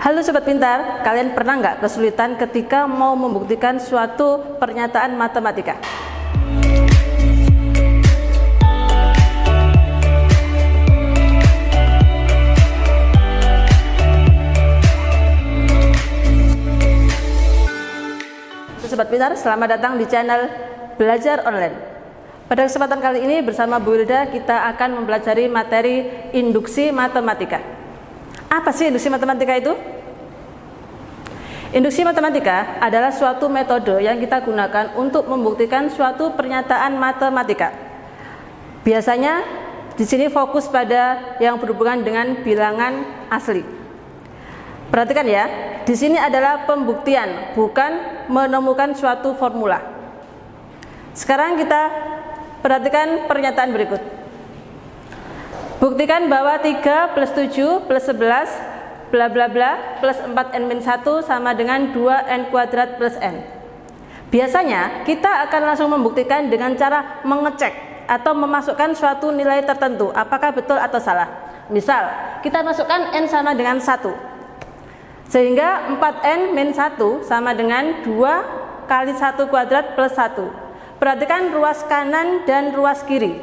Halo Sobat Pintar, kalian pernah nggak kesulitan ketika mau membuktikan suatu pernyataan matematika? Sobat Pintar, selamat datang di channel Belajar Online. Pada kesempatan kali ini bersama Bu Wilda kita akan mempelajari materi induksi matematika. Apa sih induksi matematika itu? Induksi matematika adalah suatu metode yang kita gunakan untuk membuktikan suatu pernyataan matematika. Biasanya di sini fokus pada yang berhubungan dengan bilangan asli. Perhatikan ya, di sini adalah pembuktian, bukan menemukan suatu formula. Sekarang kita perhatikan pernyataan berikut. Buktikan bahwa 3 plus 7 plus 11 bla bla bla plus 4n-1 sama dengan 2n kuadrat plus n. Biasanya kita akan langsung membuktikan dengan cara mengecek atau memasukkan suatu nilai tertentu, apakah betul atau salah. Misal, kita masukkan n sama dengan 1, sehingga 4n-1 sama dengan 2 kali 1 kuadrat plus 1. Perhatikan ruas kanan dan ruas kiri.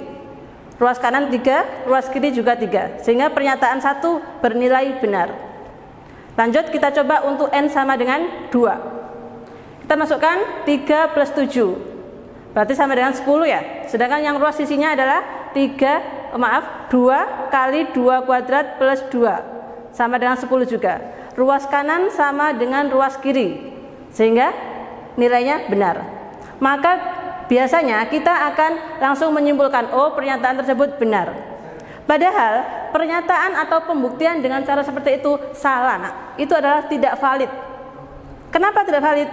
Ruas kanan 3, ruas kiri juga 3, sehingga pernyataan 1 bernilai benar. Lanjut kita coba untuk n sama dengan 2. Kita masukkan 3 plus 7, berarti sama dengan 10 ya. Sedangkan yang ruas sisinya adalah 2 kali 2 kuadrat plus 2, sama dengan 10 juga. Ruas kanan sama dengan ruas kiri, sehingga nilainya benar. Maka biasanya kita akan langsung menyimpulkan, oh pernyataan tersebut benar. Padahal pernyataan atau pembuktian dengan cara seperti itu salah, nak. Itu adalah tidak valid. Kenapa tidak valid?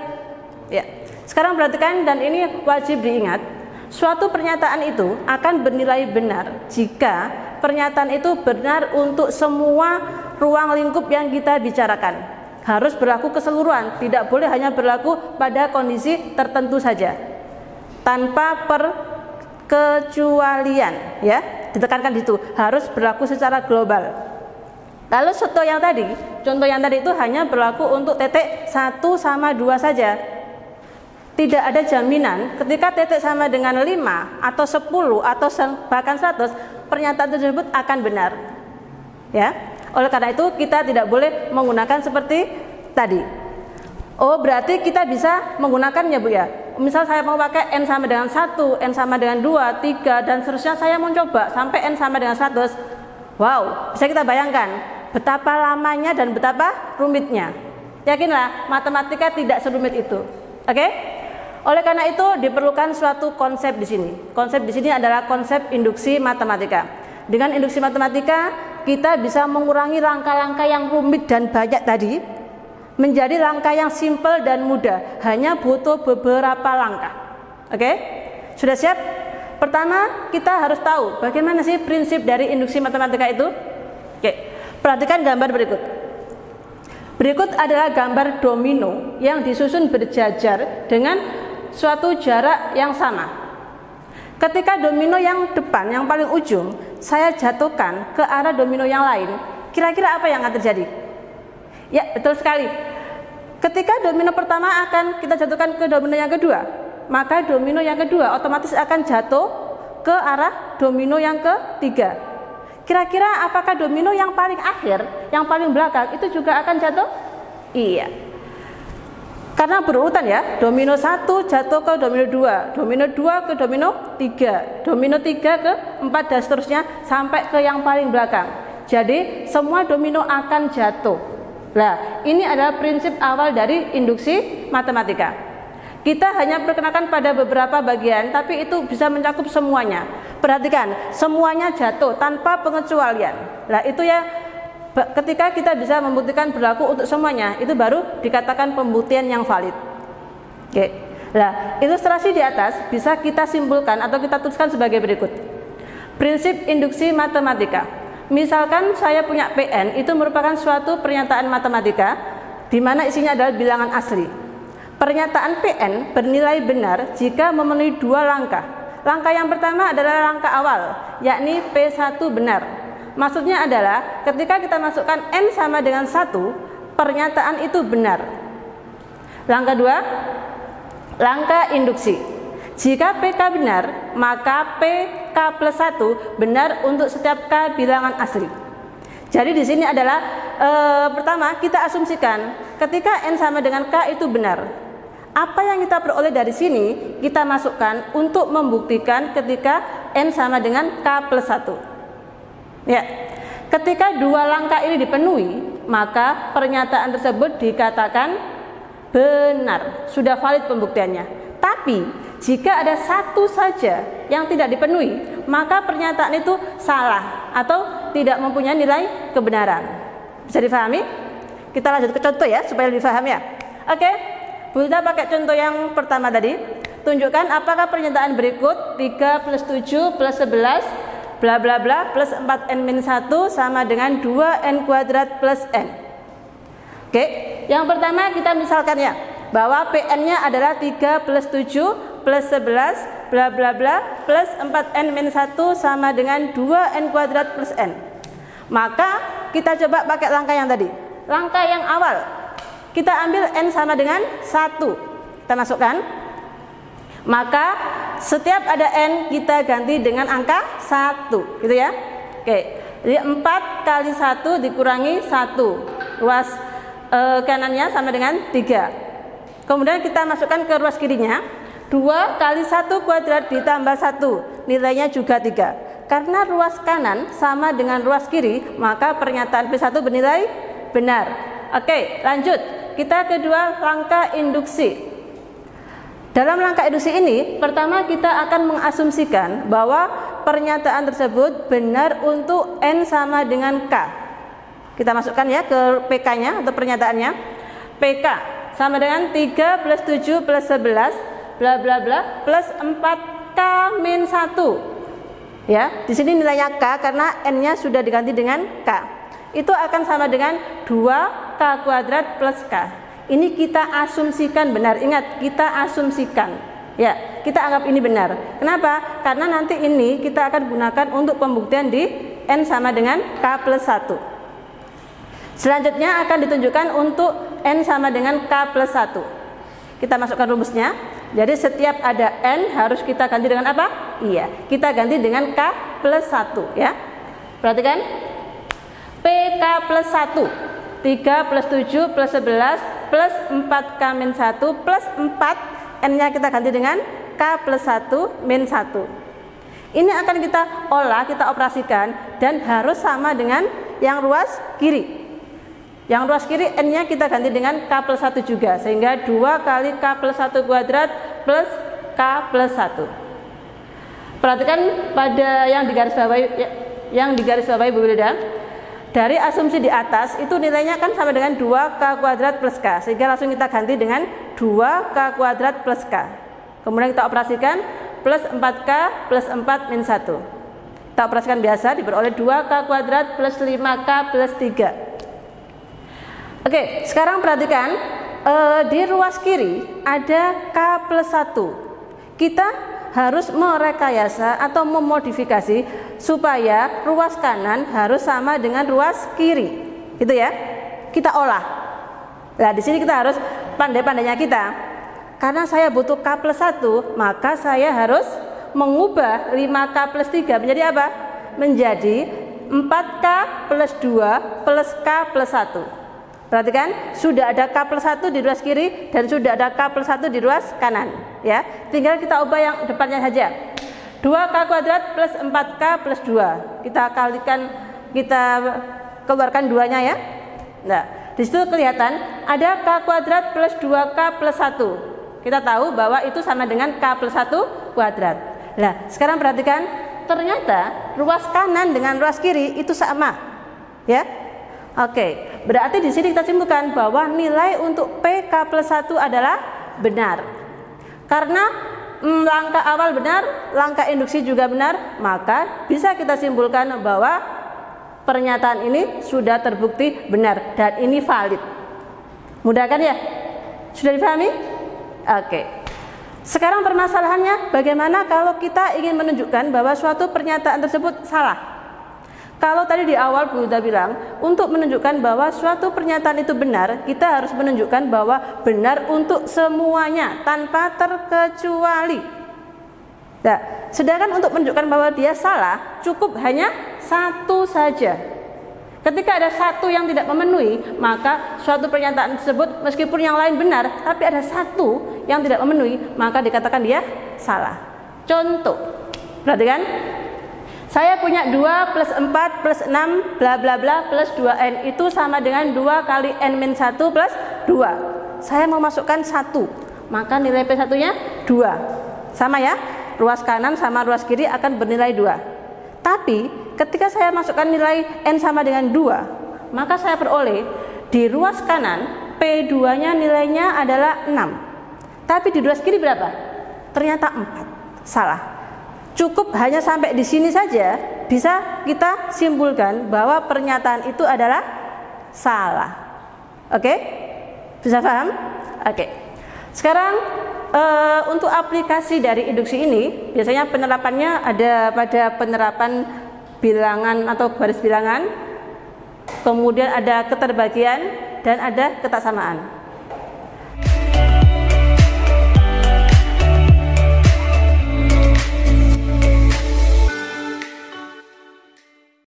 Ya, sekarang perhatikan dan ini wajib diingat. Suatu pernyataan itu akan bernilai benar jika pernyataan itu benar untuk semua ruang lingkup yang kita bicarakan. Harus berlaku keseluruhan, tidak boleh hanya berlaku pada kondisi tertentu saja, tanpa perkecualian, ya. Ditekankan di situ, harus berlaku secara global. Lalu contoh yang tadi itu hanya berlaku untuk titik 1 sama 2 saja. Tidak ada jaminan ketika titik sama dengan 5 atau 10 atau bahkan 100, pernyataan tersebut akan benar. Ya. Oleh karena itu kita tidak boleh menggunakan seperti tadi. Oh, berarti kita bisa menggunakannya, Bu ya. Misal saya mau pakai n sama dengan 1, n sama dengan 2, 3 dan seterusnya, saya mau coba sampai n sama dengan 100. Wow, bisa kita bayangkan betapa lamanya dan betapa rumitnya. Yakinlah, matematika tidak serumit itu. Oke? Oleh karena itu diperlukan suatu konsep di sini. Konsep di sini adalah konsep induksi matematika. Dengan induksi matematika kita bisa mengurangi langkah-langkah yang rumit dan banyak tadi menjadi langkah yang simpel dan mudah, hanya butuh beberapa langkah. Oke? Sudah siap? Pertama, kita harus tahu bagaimana sih prinsip dari induksi matematika itu. Oke, perhatikan gambar berikut. Berikut adalah gambar domino yang disusun berjajar dengan suatu jarak yang sama. Ketika domino yang depan, yang paling ujung, saya jatuhkan ke arah domino yang lain, kira-kira apa yang akan terjadi? Ya, betul sekali. Ketika domino pertama akan kita jatuhkan ke domino yang kedua, maka domino yang kedua otomatis akan jatuh ke arah domino yang ketiga. Kira-kira apakah domino yang paling akhir, yang paling belakang itu juga akan jatuh? Iya. Karena berurutan ya, domino 1 jatuh ke domino 2, domino 2 ke domino 3, domino 3 ke 4 dan seterusnya sampai ke yang paling belakang. Jadi semua domino akan jatuh. Nah, ini adalah prinsip awal dari induksi matematika. Kita hanya perkenalkan pada beberapa bagian, tapi itu bisa mencakup semuanya. Perhatikan, semuanya jatuh tanpa pengecualian. Nah, itu ya, ketika kita bisa membuktikan berlaku untuk semuanya, itu baru dikatakan pembuktian yang valid. Oke. Nah, ilustrasi di atas bisa kita simpulkan atau kita tuliskan sebagai berikut. Prinsip induksi matematika. Misalkan saya punya PN, itu merupakan suatu pernyataan matematika di mana isinya adalah bilangan asli. Pernyataan PN bernilai benar jika memenuhi 2 langkah. Langkah yang pertama adalah langkah awal, yakni P1 benar. Maksudnya adalah ketika kita masukkan n sama dengan 1, pernyataan itu benar. Langkah 2, langkah induksi. Jika PK benar, maka PK plus 1 benar untuk setiap K bilangan asli. Jadi di sini adalah pertama kita asumsikan ketika N sama dengan K itu benar. Apa yang kita peroleh dari sini kita masukkan untuk membuktikan ketika N sama dengan K plus 1. Ya, ketika dua langkah ini dipenuhi, maka pernyataan tersebut dikatakan benar, sudah valid pembuktiannya. Tapi jika ada satu saja yang tidak dipenuhi, maka pernyataan itu salah atau tidak mempunyai nilai kebenaran. Bisa difahami? Kita lanjut ke contoh ya, supaya lebih paham ya. Oke, kita pakai contoh yang pertama tadi. Tunjukkan apakah pernyataan berikut 3 plus 7 plus 11 bla bla bla plus 4n-1 sama dengan 2n kuadrat plus n. Oke, yang pertama kita misalkan ya, bahwa PN-nya adalah 3 plus 7 plus 11 bla bla bla plus 4n-1 sama dengan 2n kuadrat plus n. Maka kita coba pakai langkah yang tadi. Langkah yang awal, kita ambil n sama dengan 1, kita masukkan. Maka setiap ada n kita ganti dengan angka 1, gitu ya. Oke, jadi 4 kali 1 dikurangi 1, ruas kanannya sama dengan 3. Kemudian kita masukkan ke ruas kirinya, 2 kali 1 kuadrat ditambah 1, nilainya juga 3. Karena ruas kanan sama dengan ruas kiri, maka pernyataan P1 bernilai benar. Oke, lanjut. Kita kedua, langkah induksi. Dalam langkah induksi ini, pertama kita akan mengasumsikan bahwa pernyataan tersebut benar untuk N sama dengan K. Kita masukkan ya ke PK-nya atau pernyataannya. PK sama dengan 3 plus 7 plus 11 bla bla bla plus 4K min 1. Ya, di sini nilainya K karena N-nya sudah diganti dengan K. Itu akan sama dengan 2K kuadrat plus K. Ini kita asumsikan benar. Ingat, kita asumsikan. Ya, kita anggap ini benar. Kenapa? Karena nanti ini kita akan gunakan untuk pembuktian di N sama dengan K plus 1. Selanjutnya akan ditunjukkan untuk N sama dengan K plus 1. Kita masukkan rumusnya. Jadi setiap ada N harus kita ganti dengan apa? Iya, kita ganti dengan K plus 1 ya. Perhatikan, PK plus 1, 3 plus 7 plus 11 plus 4K min 1 plus 4, N-nya kita ganti dengan K plus 1 min 1. Ini akan kita olah, kita operasikan dan harus sama dengan yang ruas kiri. Yang ruas kiri N-nya kita ganti dengan K plus 1 juga, sehingga 2 kali K plus 1 kuadrat plus K plus 1. Perhatikan pada yang digarisbawahi Bu Wilda. Dari asumsi di atas itu nilainya kan sama dengan 2K kuadrat plus K, sehingga langsung kita ganti dengan 2K kuadrat plus K. Kemudian kita operasikan plus 4K plus 4 min 1. Kita operasikan biasa, diperoleh 2K kuadrat plus 5K plus 3. Oke, sekarang perhatikan di ruas kiri ada K plus 1. Kita harus merekayasa atau memodifikasi supaya ruas kanan harus sama dengan ruas kiri, gitu ya. Kita olah. Nah, di sini kita harus pandai-pandainya kita. Karena saya butuh K plus 1, maka saya harus mengubah 5K plus 3 menjadi apa? Menjadi 4K plus 2 plus K plus 1. Perhatikan, sudah ada K plus 1 di ruas kiri dan sudah ada K plus 1 di ruas kanan ya. Tinggal kita ubah yang depannya saja. 2K kuadrat plus 4K plus 2. Kita kalikan, kita keluarkan duanya ya. Nah, di situ kelihatan ada K kuadrat plus 2K plus 1. Kita tahu bahwa itu sama dengan K plus 1 kuadrat. Nah, sekarang perhatikan, ternyata ruas kanan dengan ruas kiri itu sama ya. Oke, berarti di sini kita simpulkan bahwa nilai untuk PK plus 1 adalah benar. Karena langkah awal benar, langkah induksi juga benar, maka bisa kita simpulkan bahwa pernyataan ini sudah terbukti benar dan ini valid. Mudah kan ya? Sudah dipahami? Oke. Sekarang permasalahannya, bagaimana kalau kita ingin menunjukkan bahwa suatu pernyataan tersebut salah? Kalau tadi di awal Bu Huda bilang, untuk menunjukkan bahwa suatu pernyataan itu benar, kita harus menunjukkan bahwa benar untuk semuanya tanpa terkecuali. Nah, sedangkan untuk menunjukkan bahwa dia salah, cukup hanya satu saja. Ketika ada satu yang tidak memenuhi, maka suatu pernyataan tersebut meskipun yang lain benar, tapi ada satu yang tidak memenuhi, maka dikatakan dia salah. Contoh, perhatikan. Saya punya 2 plus 4 plus 6 bla bla bla plus 2n itu sama dengan 2 kali n min 1 plus 2. Saya mau masukkan 1, maka nilai P1 nya 2. Sama ya, ruas kanan sama ruas kiri akan bernilai 2. Tapi ketika saya masukkan nilai n sama dengan 2, maka saya peroleh di ruas kanan P2 nya nilainya adalah 6. Tapi di ruas kiri berapa? Ternyata 4. Salah. Cukup hanya sampai di sini saja bisa kita simpulkan bahwa pernyataan itu adalah salah. Oke? Bisa paham? Oke. Sekarang untuk aplikasi dari induksi ini biasanya penerapannya ada pada penerapan bilangan atau baris bilangan, kemudian ada keterbagian dan ada ketaksamaan.